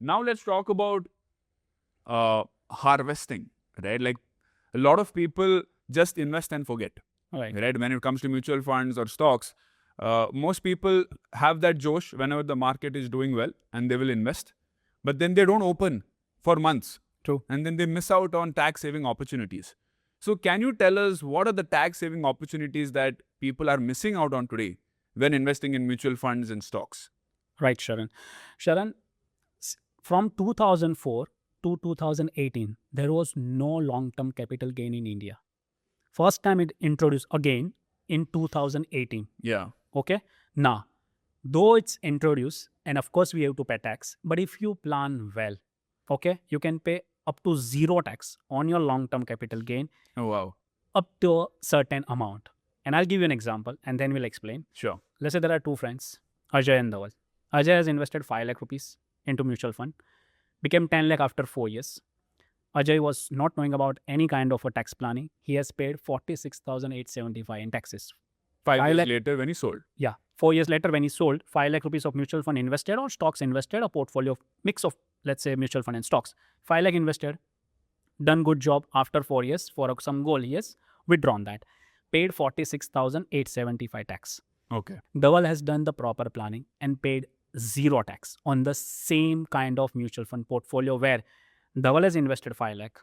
Now let's talk about harvesting, right? Like a lot of people just invest and forget, right? When it comes to mutual funds or stocks, most people have that josh whenever the market is doing well and they will invest, but then they don't open for months. True. And then they miss out on tax saving opportunities. So can you tell us what are the tax saving opportunities that people are missing out on today when investing in mutual funds and stocks? Right, Sharan. Sharan, from 2004 to 2018, there was no long-term capital gain in India. First time it introduced again in 2018. Yeah. Okay. Now, though it's introduced, and of course we have to pay tax, but if you plan well, okay, you can pay up to 0 tax on your long-term capital gain. Oh, wow. Up to a certain amount. And I'll give you an example and then we'll explain. Sure. Let's say there are two friends, Ajay and Dhaval. Ajay has invested 5 lakh rupees into mutual fund, became 10 lakh after 4 years. Ajay was not knowing about any kind of a tax planning. He has paid 46,875 in taxes. 5 years later when he sold. Yeah. 4 years later when he sold, 5 lakh rupees of mutual fund invested or stocks invested, a portfolio mix of, let's say, mutual fund and stocks. 5 lakh invested, done good job after 4 years for some goal. He has withdrawn that. Paid 46,875 tax. Okay. Dhaval has done the proper planning and paid 0 tax on the same kind of mutual fund portfolio where Dhaval has invested 5 lakh,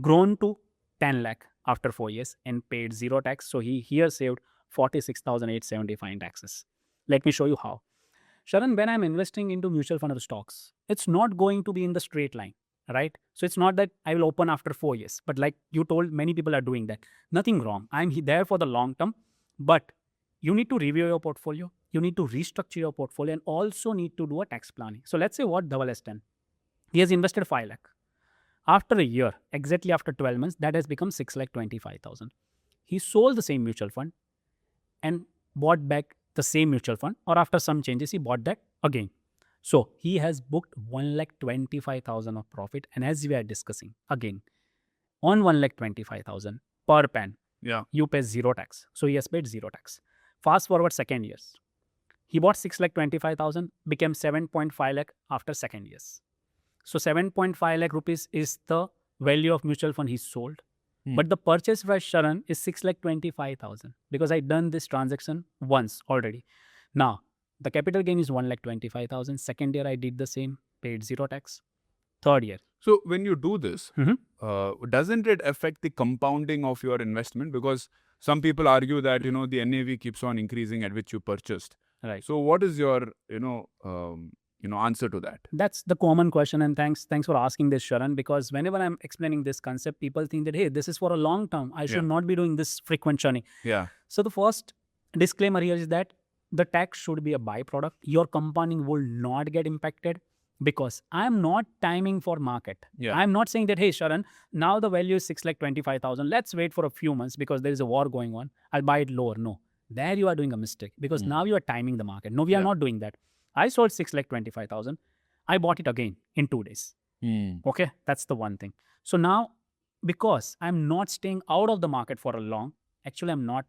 grown to 10 lakh after 4 years and paid 0 tax. So he here saved 46,875 in taxes. Let me show you how. Sharan, when I'm investing into mutual fund or stocks, it's not going to be in the straight line, right? So it's not that I will open after 4 years, but like you told, many people are doing that. Nothing wrong. I'm there for the long term, but you need to review your portfolio. You need to restructure your portfolio and also need to do a tax planning. So let's say what Dhaval has done. He has invested 5 lakh. After a year, exactly after 12 months, that has become 6,25,000. He sold the same mutual fund and bought back the same mutual fund, or after some changes, he bought that again. So he has booked 1,25,000 of profit. And as we are discussing again, on 1,25,000 per pen, you pay 0 tax. So he has paid 0 tax. Fast forward second years. He bought 6,25,000, became 7.5 lakh after second years. So 7.5 lakh rupees is the value of mutual fund he sold. But the purchase price, Sharan, is 6,25,000 because I done this transaction once already. Now, the capital gain is 1,25,000. Second year, I did the same, paid 0 tax. Third year. So when you do this, doesn't it affect the compounding of your investment? Because some people argue that, the NAV keeps on increasing at which you purchased. Right. So what is your, answer to that? That's the common question, and thanks for asking this, Sharan, because whenever I'm explaining this concept, people think that, hey, this is for a long term. I should not be doing this frequent churning. Yeah. So the first disclaimer here is that the tax should be a byproduct. Your compounding will not get impacted because I'm not timing for market. Yeah. I'm not saying that, hey, Sharan, now the value is 6,25,000. Let's wait for a few months because there is a war going on. I'll buy it lower. No, there you are doing a mistake because now you are timing the market. No, we are not doing that. I sold 6,25,000. I bought it again in 2 days. Okay, that's the one thing. So now, because I'm not staying out of the market for a long, actually I'm not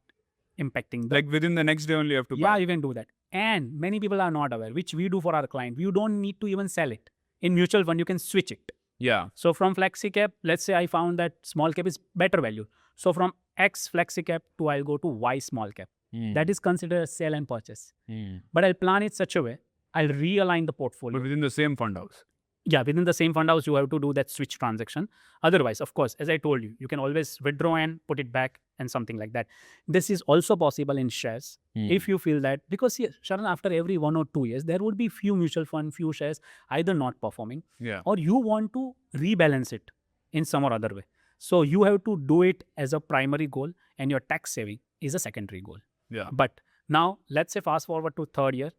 impacting. Like within the next day only you have to buy. Yeah, you can do that. And many people are not aware, which we do for our client. You don't need to even sell it. In mutual fund, you can switch it. Yeah. So from flexi cap, let's say I found that small cap is better value. So from X flexi cap to I'll go to Y small cap. That is considered a sell and purchase. But I'll plan it such a way, I'll realign the portfolio. But within the same fund house. Yeah, within the same fund house, you have to do that switch transaction. Otherwise, of course, as I told you, you can always withdraw and put it back and something like that. This is also possible in shares if you feel that, because Sharan, after every 1 or 2 years, there would be few mutual fund, few shares either not performing or you want to rebalance it in some or other way. So you have to do it as a primary goal and your tax saving is a secondary goal. Yeah. But now let's say fast forward to third year,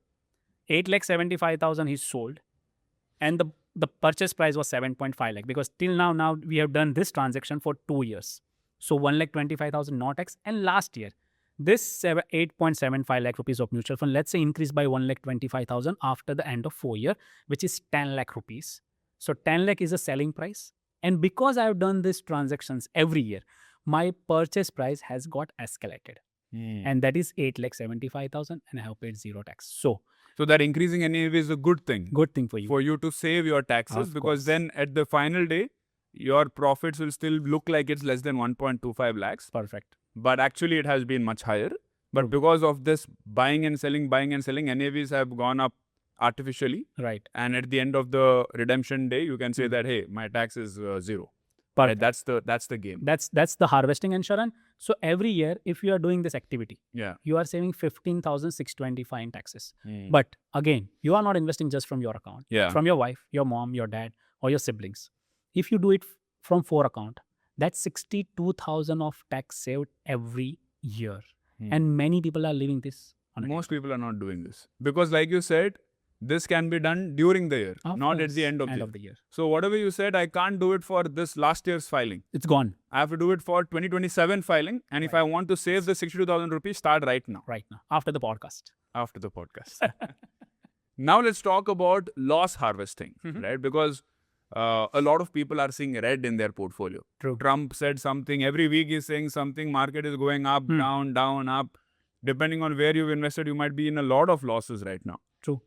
8,75,000 he sold and the purchase price was 7.5 lakh because till now we have done this transaction for 2 years. So 1,25,000 not tax. And last year, this 8.75 lakh rupees of mutual fund, let's say increased by 1,25,000 after the end of 4 year, which is 10 lakh rupees. So 10 lakh is a selling price. And because I have done these transactions every year, my purchase price has got escalated. And that is 8,75,000 and I have paid 0 tax. So So that increasing NAV is a good thing. Good thing for you. For you to save your taxes, Of because course. then at the final day, your profits will still look like it's less than 1.25 lakhs. Perfect. But actually it has been much higher. But True. because of this buying and selling, NAVs have gone up artificially. Right. And at the end of the redemption day, you can say that, hey, my tax is zero. Perfect. Right? That's the game. That's the harvesting, and Sharan. So every year, if you are doing this activity, Yeah. you are saving 15,625 in taxes. Mm. But again, you are not investing just from your account. Yeah. From your wife, your mom, your dad, or your siblings. If you do it from 4 account, that's 62,000 of tax saved every year. And many people are leaving this on it. Most people are not doing this. Because like you said, this can be done during the year, Of not at course, the end of the year. So whatever you said, I can't do it for this last year's filing. It's gone. I have to do it for 2027 filing. And if I want to save the 62,000 rupees, start right now. Right now. After the podcast. After the podcast. Now let's talk about loss harvesting, right? Because a lot of people are seeing red in their portfolio. True. Trump said something. Every week he's saying something. Market is going up, down, down, up. Depending on where you've invested, you might be in a lot of losses right now. True.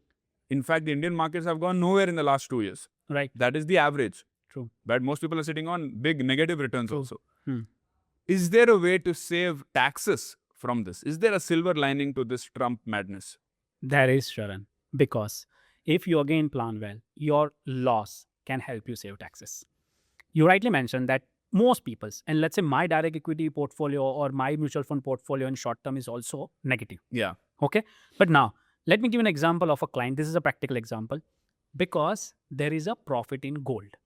In fact, the Indian markets have gone nowhere in the last 2 years. Right. That is the average. True. But most people are sitting on big negative returns also. Hmm. Is there a way to save taxes from this? Is there a silver lining to this Trump madness? There is, Sharan. Because if you again plan well, your loss can help you save taxes. You rightly mentioned that most people's, and let's say my direct equity portfolio or my mutual fund portfolio in short term is also negative. Yeah. Okay. But now, let me give an example of a client. This is a practical example. Because there is a profit in gold.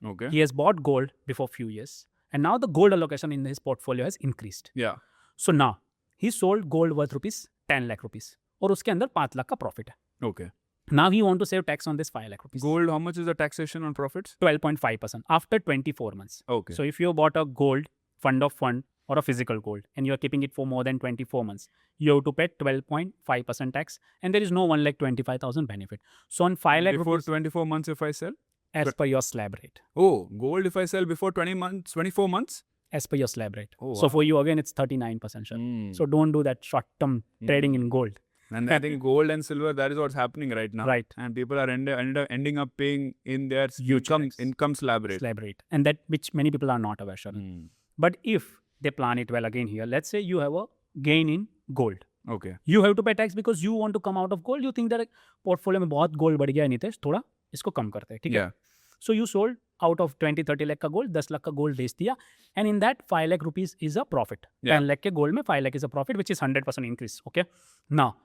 Okay. He has bought gold before few years. And now the gold allocation in his portfolio has increased. Yeah. So now, he sold gold worth rupees 10 lakh rupees. और उसके अंदर 5 लाख का profit है. Okay. Now he want to save tax on this 5 lakh rupees. Gold, how much is the taxation on profits? 12.5% after 24 months. Okay. So if you bought a gold, fund of fund, or a physical gold, and you're keeping it for more than 24 months, you have to pay 12.5% tax, and there is no 1,25,000 benefit. So on 5 lakh Before rupees, 24 months if I sell? as per your slab rate. Oh, gold if I sell before 24 months? As per your slab rate. Oh, so wow. for you, again, it's 39%. Sure. So don't do that short-term trading in gold. And I think gold and silver, that is what's happening right now. Right. And people are ending up paying in their Huge income slab rate. Slab rate. And that which many people are not aware, Sharan. But if they plan it well again here, let's say you have a gain in gold. Okay. You have to pay tax because you want to come out of gold. You think that portfolio में बहुत gold बढ़ गया है Nitesh, थोड़ा इसको कम करते हैं, ठीक है? Yeah. So you sold out of 20-30 lakh का gold, 10 lakh का gold बेच दिया, and in that 5 lakh rupees is a profit. Yeah. 10 lakh के gold में 5 lakh is a profit, which is 100% increase. Okay. Now,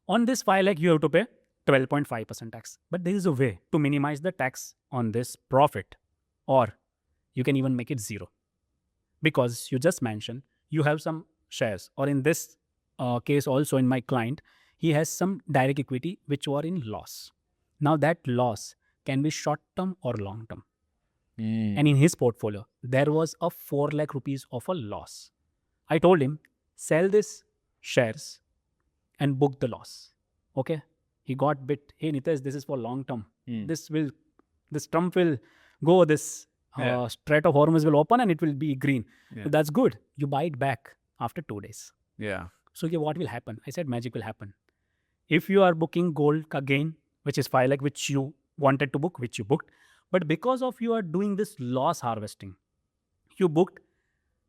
on this 5 lakh you have to pay 12.5% tax. But there is a way to minimize the tax on this profit, or you can even make it zero. Because you just mentioned you have some shares, or in this case also in my client, he has some direct equity which were in loss. Now that loss can be short term or long term. And in his portfolio, there was a 4 lakh rupees of a loss. I told him, sell this shares and book the loss. Okay. He got bit, hey Nitesh, this is for long term. This Trump will go, this Strait of Hormuz will open and it will be green. Yeah. So that's good. You buy it back after 2 days. Yeah. So what will happen? I said magic will happen. If you are booking gold ka gain, which is 5 lakh, which you wanted to book, which you booked, but because of you are doing this loss harvesting, you booked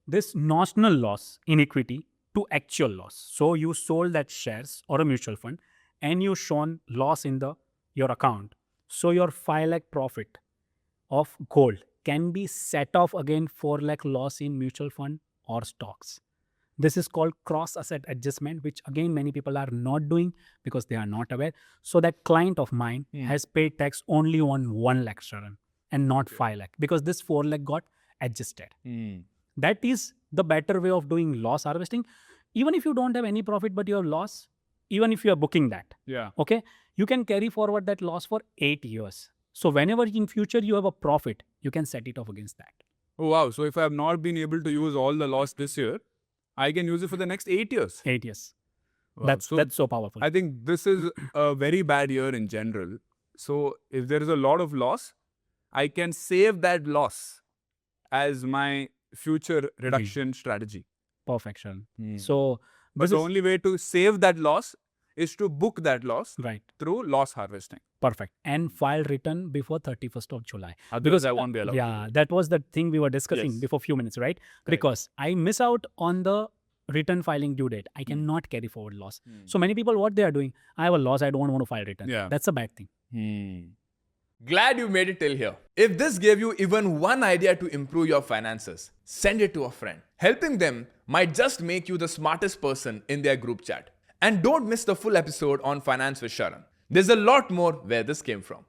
this notional loss in equity to actual loss. So you sold that shares or a mutual fund and you shown loss in your account. So your 5 lakh profit of gold can be set off again 4 lakh loss in mutual fund or stocks. This is called cross asset adjustment, which again many people are not doing because they are not aware. So that client of mine has paid tax only on 1 lakh, Sharan, and not 5 lakh, because this 4 lakh got adjusted. That is the better way of doing loss harvesting. Even if you don't have any profit but you have loss, even if you are booking that, okay, you can carry forward that loss for 8 years. So whenever in future you have a profit, you can set it off against that. Oh, wow. So if I have not been able to use all the loss this year, I can use it for the next 8 years. 8 years. Wow. That's so powerful. I think this is a very bad year in general. So if there is a lot of loss, I can save that loss as my future reduction strategy. Perfection. So But the only way to save that loss is to book that loss Right. through loss harvesting. Perfect. And file return before 31st of July. Because I won't be allowed. Yeah, that was the thing we were discussing Yes. before few minutes, right? Because I miss out on the return filing due date. I cannot carry forward loss. So many people, what they are doing, I have a loss, I don't want to file return. Yeah. That's a bad thing. Glad you made it till here. If this gave you even one idea to improve your finances, send it to a friend. Helping them might just make you the smartest person in their group chat. And don't miss the full episode on Finance with Sharan. There's a lot more where this came from.